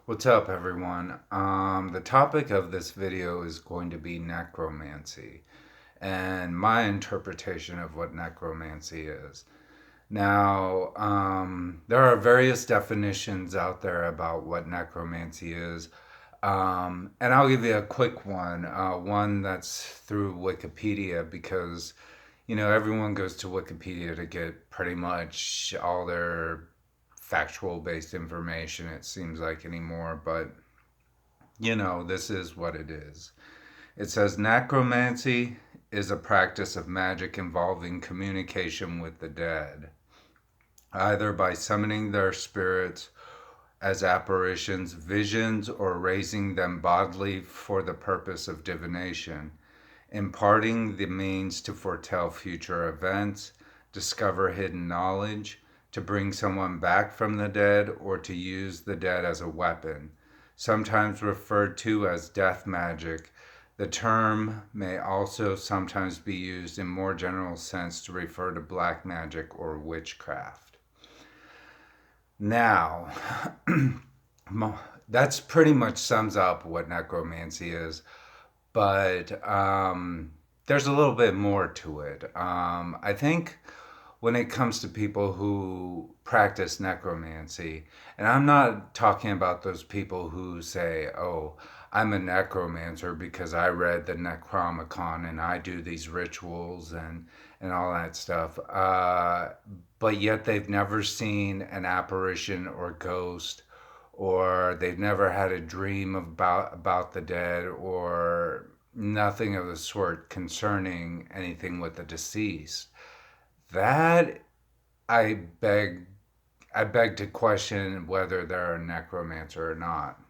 What's up, everyone? The topic of this video is going to be necromancy and my interpretation of what necromancy is. Now, there are various definitions out there about what necromancy is, and I'll give you a quick one that's through Wikipedia because, everyone goes to Wikipedia to get pretty much all their factual based information, it seems like anymore, but this is what it is. It says necromancy is a practice of magic involving communication with the dead, either by summoning their spirits as apparitions, visions, or raising them bodily for the purpose of divination, imparting the means to foretell future events, discover hidden knowledge, to bring someone back from the dead, or to use the dead as a weapon. Sometimes referred to as death magic, the term may also sometimes be used in more general sense to refer to black magic or witchcraft. Now, that's pretty much sums up what necromancy is, but there's a little bit more to it. I think when it comes to people who practice necromancy, and I'm not talking about those people who say, oh, I'm a necromancer because I read the Necronomicon and I do these rituals and all that stuff. But yet they've never seen an apparition or ghost, or they've never had a dream about the dead, or nothing of the sort concerning anything with the deceased. That I beg I beg to question whether they're a necromancer or not.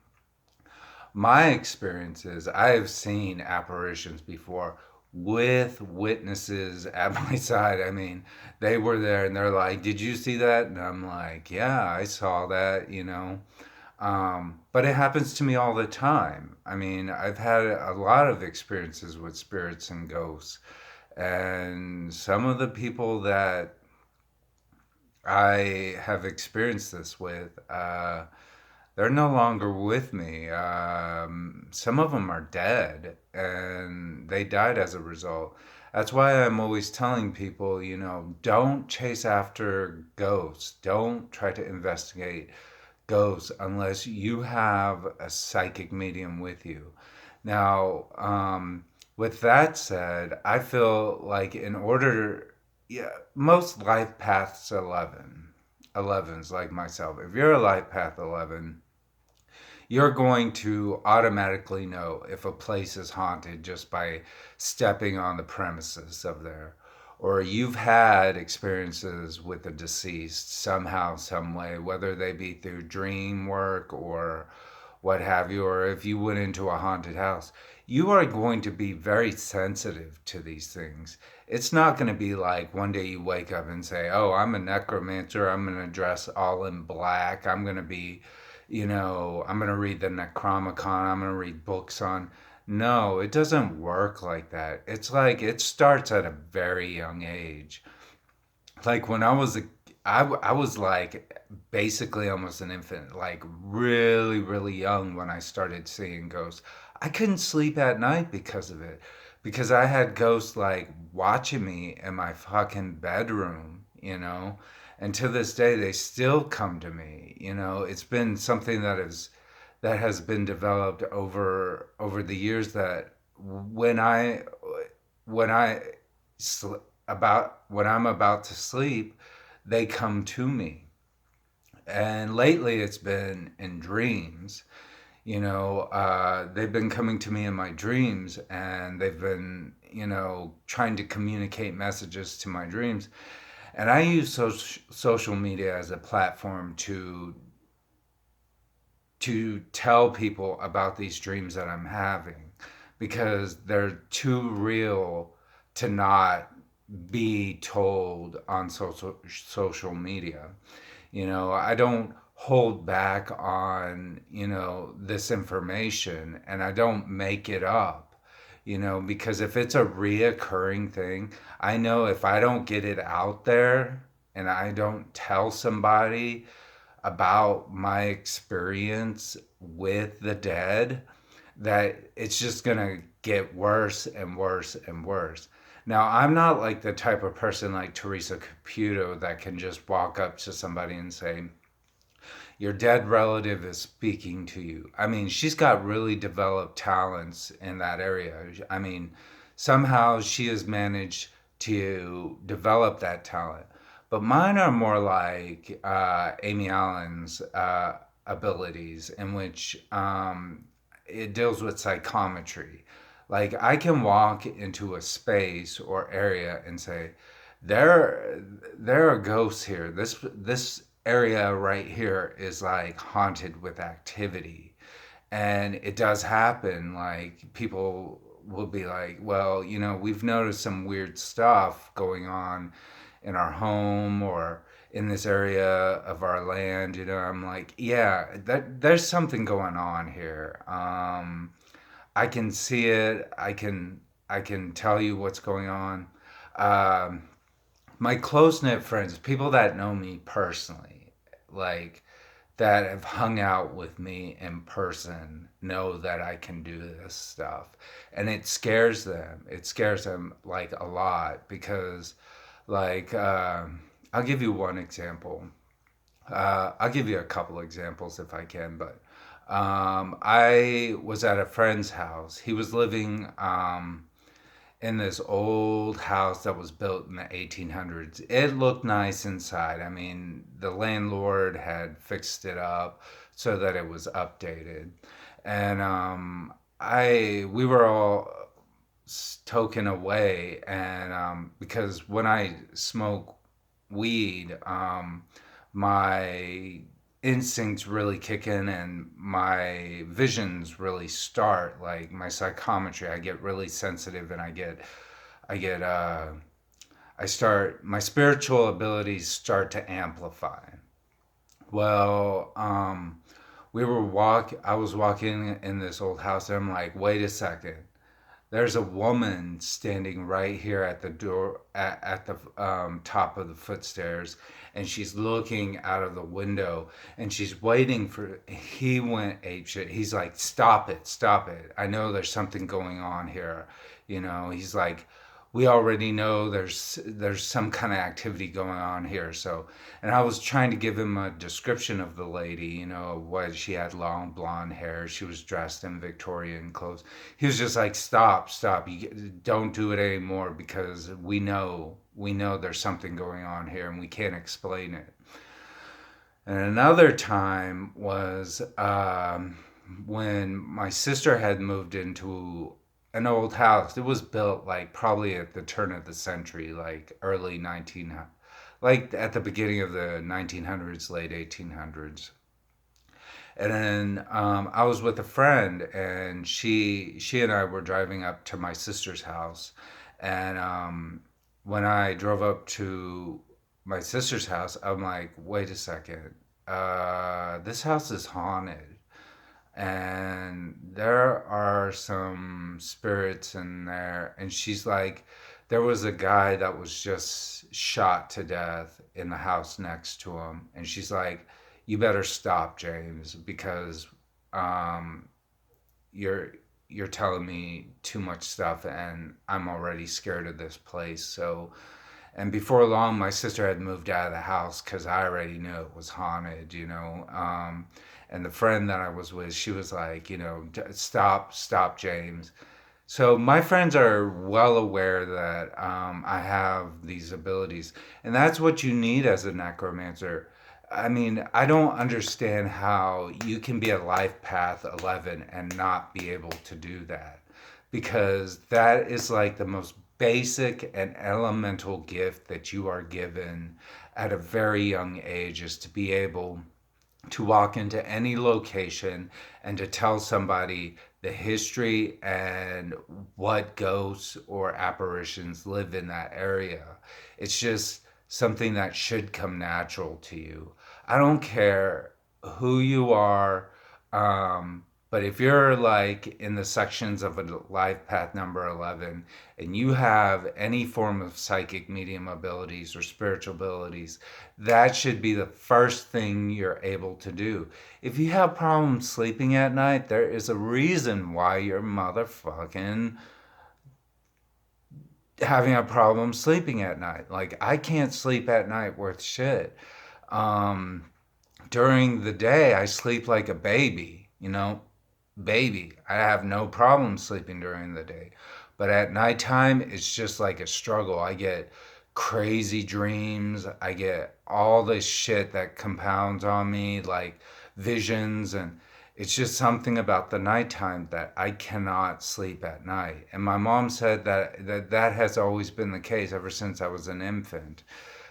My experience is I have seen apparitions before with witnesses at my side. I mean, they were there and they're like, "Did you see that?" And I'm like, "Yeah, I saw that." But it happens to me all the time. I mean, I've had a lot of experiences with spirits and ghosts. And some of the people that I have experienced this with, they're no longer with me. Some of them are dead, and they died as a result. That's why I'm always telling people, don't chase after ghosts. Don't try to investigate ghosts unless you have a psychic medium with you. Now, with that said, I feel like in order, yeah, most life paths 11s like myself. If you're a life path 11, you're going to automatically know if a place is haunted just by stepping on the premises of there. Or you've had experiences with the deceased somehow, some way, whether they be through dream work or what have you, or if you went into a haunted house, you are going to be very sensitive to these things. It's not going to be like one day you wake up and say, "Oh, I'm a necromancer. I'm going to dress all in black. I'm going to be, I'm going to read the Necronomicon. I'm going to read books on." No, it doesn't work like that. It's like it starts at a very young age. Like when I was like basically almost an infant, like really, really young when I started seeing ghosts. I couldn't sleep at night because of it, because I had ghosts like watching me in my fucking bedroom. And to this day, they still come to me. It's been something that has been developed over the years that when I when I when I'm about to sleep, they come to me. And lately it's been in dreams. They've been coming to me in my dreams, and they've been, trying to communicate messages to my dreams. And I use social media as a platform to tell people about these dreams that I'm having, because they're too real to not be told on social media. I don't hold back on, this information, and I don't make it up, because if it's a reoccurring thing, I know if I don't get it out there and I don't tell somebody, about my experience with the dead that it's just gonna get worse and worse and worse. Now, I'm not like the type of person like Teresa Caputo that can just walk up to somebody and say, your dead relative is speaking to you. I mean, she's got really developed talents in that area. I mean, somehow she has managed to develop that talent. But mine are more like Amy Allen's abilities, in which it deals with psychometry. Like, I can walk into a space or area and say, there there are ghosts here. This area right here is like haunted with activity. And it does happen. Like, people will be like, well, we've noticed some weird stuff going on in our home or in this area of our land. I'm like, yeah, there's something going on here. I can see it. I can tell you what's going on. Um, my close knit friends, people that know me personally, like that have hung out with me in person, know that I can do this stuff. And it scares them. It scares them like a lot because, like, I'll give you one example. I'll give you a couple examples if I can, but I was at a friend's house. He was living in this old house that was built in the 1800s. It looked nice inside. I mean, the landlord had fixed it up so that it was updated. And I we were all token away, and because when I smoke weed, my instincts really kick in and my visions really start, like my psychometry. I get really sensitive, and I get I start my spiritual abilities start to amplify. Well, I was walking in this old house, and I'm like, wait a second, there's a woman standing right here at the door, at the top of the footstairs, and she's looking out of the window, and she's waiting for. He went apeshit. He's like, "Stop it, stop it! I know there's something going on here." He's like, "We already know there's some kind of activity going on here." So, and I was trying to give him a description of the lady. What she had: long blonde hair. She was dressed in Victorian clothes. He was just like, "Stop, stop! You don't do it anymore because we know there's something going on here and we can't explain it." And another time was when my sister had moved into an old house. It was built like probably at the turn of the century, like early 1900, like at the beginning of the 1900s, late 1800s. And then I was with a friend, and she and I were driving up to my sister's house. And when I drove up to my sister's house, I'm like, wait a second, this house is haunted, and there are some spirits in there. And she's like, there was a guy that was just shot to death in the house next to him. And she's like, you better stop, James, because um, you're you're telling me too much stuff, and I'm already scared of this place. So, and before long, my sister had moved out of the house because I already knew it was haunted. And the friend that I was with, she was like, stop, stop, James. So my friends are well aware that I have these abilities, and that's what you need as a necromancer. I mean, I don't understand how you can be a life path 11 and not be able to do that, because that is like the most basic and elemental gift that you are given at a very young age, is to be able to walk into any location and to tell somebody the history and what ghosts or apparitions live in that area. It's just something that should come natural to you. I don't care who you are. But if you're like in the sections of a life path number 11 and you have any form of psychic medium abilities or spiritual abilities, that should be the first thing you're able to do. If you have problems sleeping at night, there is a reason why you're motherfucking having a problem sleeping at night. Like, I can't sleep at night worth shit. Um, During the day, I sleep like a baby, baby. I have no problem sleeping during the day. But at nighttime, it's just like a struggle. I get crazy dreams. I get all this shit that compounds on me, like visions. And it's just something about the nighttime that I cannot sleep at night. And my mom said that has always been the case ever since I was an infant,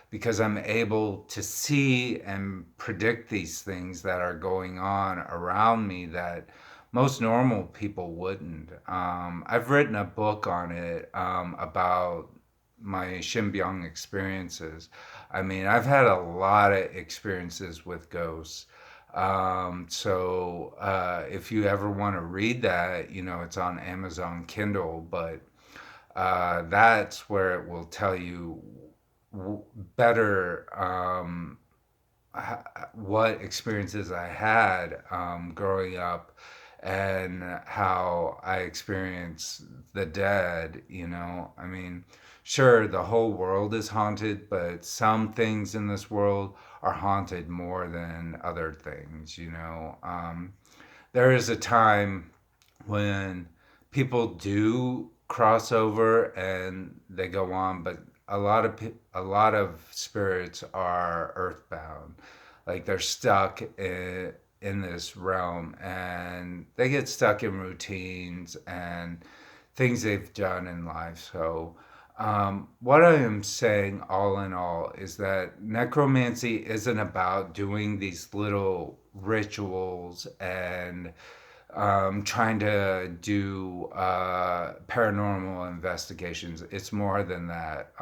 because I'm able to see and predict these things that are going on around me that most normal people wouldn't. I've written a book on it, about my Shinbyung experiences. I mean, I've had a lot of experiences with ghosts. If you ever want to read that, it's on Amazon Kindle, but that's where it will tell you better, what experiences I had, growing up, and how I experienced the dead. I mean, sure, the whole world is haunted, but some things in this world are haunted more than other things. There is a time when people do cross over and they go on, but a lot of spirits are earthbound, like they're stuck in this realm, and they get stuck in routines and things they've done in life. So what I am saying, all in all, is that necromancy isn't about doing these little rituals and trying to do paranormal investigations. It's more than that.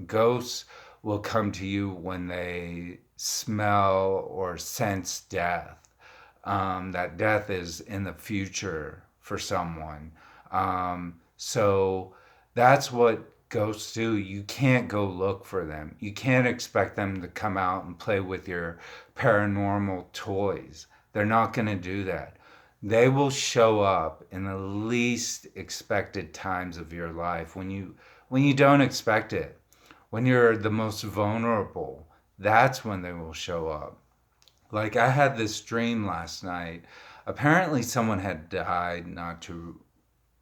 Ghosts will come to you when they smell or sense death. That death is in the future for someone. So that's what ghosts do. You can't go look for them. You can't expect them to come out and play with your paranormal toys. They're not going to do that. They will show up in the least expected times of your life, when you don't expect it, when you're the most vulnerable. That's when they will show up. Like, I had this dream last night. Apparently someone had died not too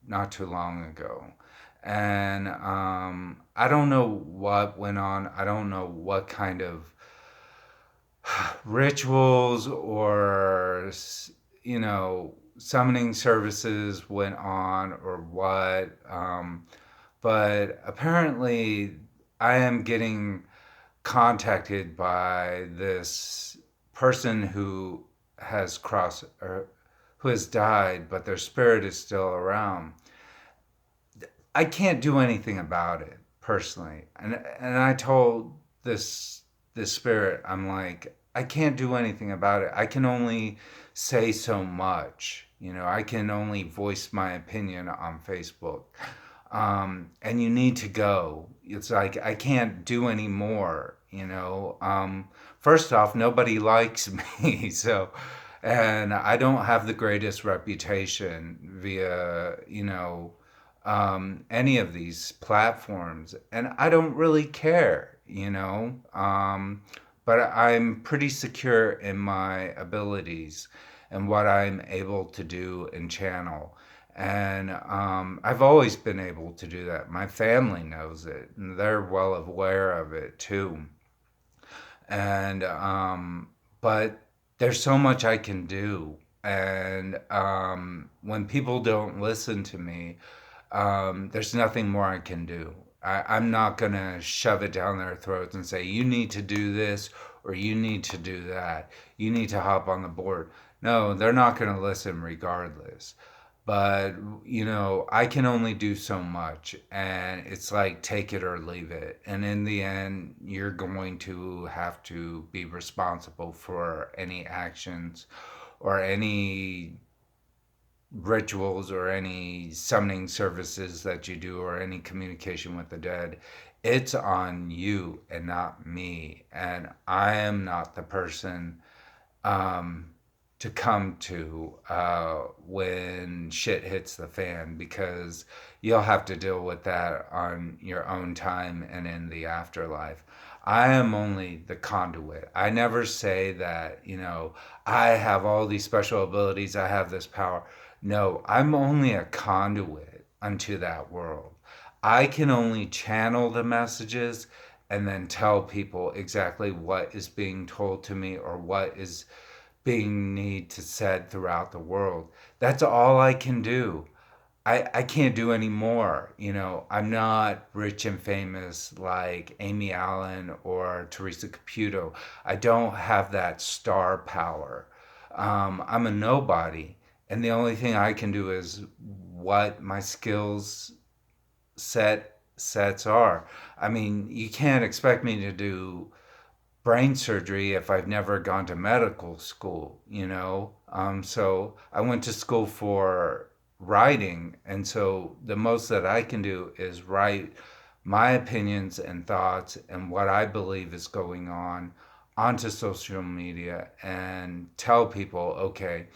long ago. And I don't know what went on. I don't know what kind of rituals or, summoning services went on or what. But apparently I am getting contacted by this person who has crossed, or who has died, but their spirit is still around. I can't do anything about it personally, and I told this spirit, I'm like, I can't do anything about it. I can only say so much. I can only voice my opinion on Facebook. And you need to go. It's like, I can't do any more. First off, nobody likes me, so, and I don't have the greatest reputation via, any of these platforms, and I don't really care. But I'm pretty secure in my abilities and what I'm able to do and channel. And I've always been able to do that. My family knows it, and they're well aware of it too. And but there's so much I can do, and when people don't listen to me, there's nothing more I can do. I'm not gonna shove it down their throats and say, you need to do this or you need to do that. You need to hop on the board. No, they're not gonna listen regardless. But, I can only do so much, and it's like take it or leave it. And in the end, you're going to have to be responsible for any actions or any rituals or any summoning services that you do or any communication with the dead, it's on you and not me. And I am not the person um, to come to when shit hits the fan, because you'll have to deal with that on your own time and in the afterlife. I am only the conduit. I never say that, I have all these special abilities, I have this power. No, I'm only a conduit unto that world. I can only channel the messages and then tell people exactly what is being told to me or what is being need to said throughout the world. That's all I can do. I can't do any more. I'm not rich and famous like Amy Allen or Teresa Caputo. I don't have that star power. I'm a nobody. And the only thing I can do is what my skills sets are. I mean, you can't expect me to do brain surgery if I've never gone to medical school. So I went to school for writing, and so the most that I can do is write my opinions and thoughts and what I believe is going on onto social media and tell people, okay,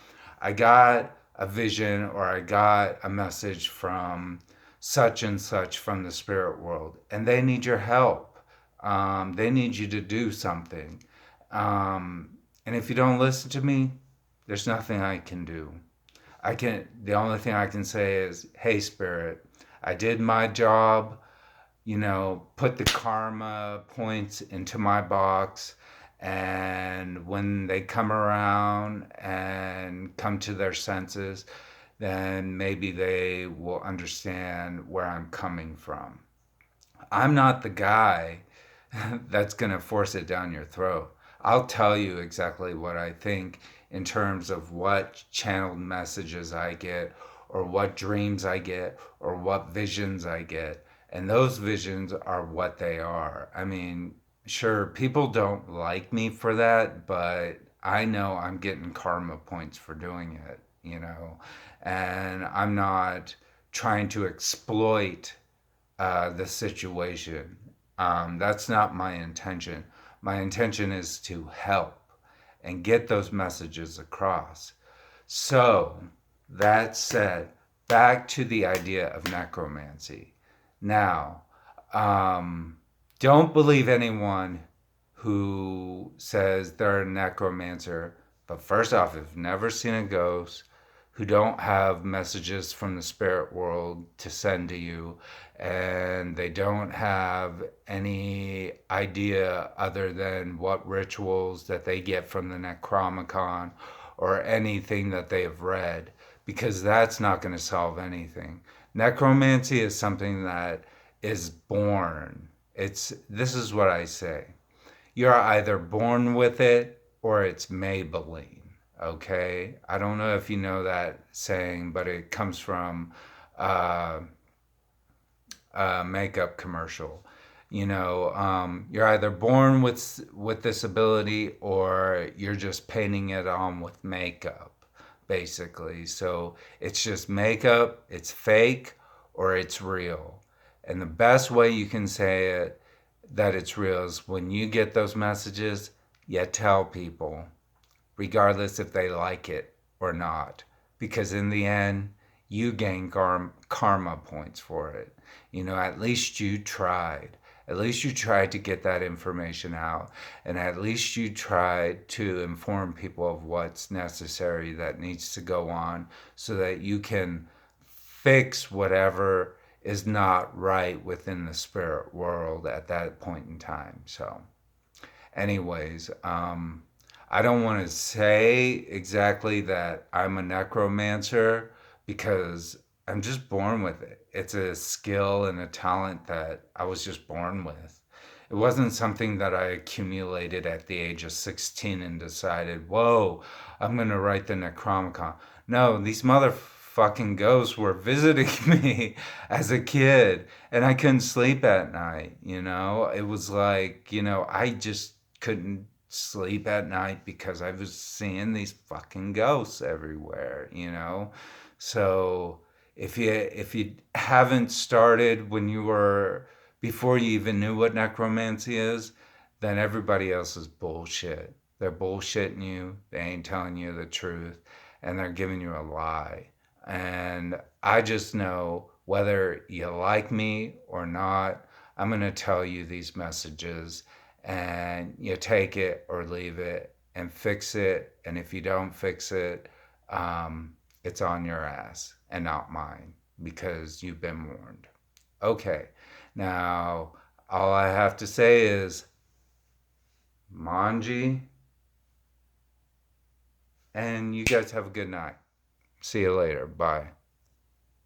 I got a vision or I got a message from such and such from the spirit world, and they need your help. They need you to do something. And if you don't listen to me, there's nothing I can do. The only thing I can say is, hey, spirit, I did my job, put the karma points into my box. And when they come around and come to their senses, then maybe they will understand where I'm coming from. I'm not the guy that's going to force it down your throat. I'll tell you exactly what I think in terms of what channeled messages I get, or what dreams I get, or what visions I get. And those visions are what they are. I mean, sure, people don't like me for that, but I know I'm getting karma points for doing it. And I'm not trying to exploit the situation. That's not my intention. My intention is to help and get those messages across. So, that said, back to the idea of necromancy. Now, um, don't believe anyone who says they're a necromancer, but first off, if you've never seen a ghost, who don't have messages from the spirit world to send to you, and they don't have any idea other than what rituals that they get from the Necronomicon or anything that they have read, because that's not going to solve anything. Necromancy is something that is born. This is what I say. You're either born with it or it's Maybelline. Okay, I don't know if you know that saying, but it comes from uh, a makeup commercial. You're either born with this ability or you're just painting it on with makeup, basically. So it's just makeup, it's fake or it's real. And the best way you can say it that it's real is when you get those messages, you tell people, regardless if they like it or not. Because in the end, you gain karma points for it. At least you tried. At least you tried to get that information out. And at least you tried to inform people of what's necessary that needs to go on so that you can fix whatever is not right within the spirit world at that point in time. So, anyways, I don't want to say exactly that I'm a necromancer because I'm just born with it. It's a skill and a talent that I was just born with. It wasn't something that I accumulated at the age of 16 and decided, whoa, I'm going to write the Necronomicon. No, these motherfucking ghosts were visiting me as a kid, and I couldn't sleep at night. It was like, I just couldn't sleep at night because I was seeing these fucking ghosts everywhere. So if you haven't started when you were before you even knew what necromancy is, then everybody else is bullshit. They're bullshitting you. They ain't telling you the truth, and they're giving you a lie. And I just know whether you like me or not, I'm going to tell you these messages, and you take it or leave it and fix it. And if you don't fix it, it's on your ass and not mine because you've been warned. Okay, now all I have to say is Manji, and you guys have a good night. See you later. Bye.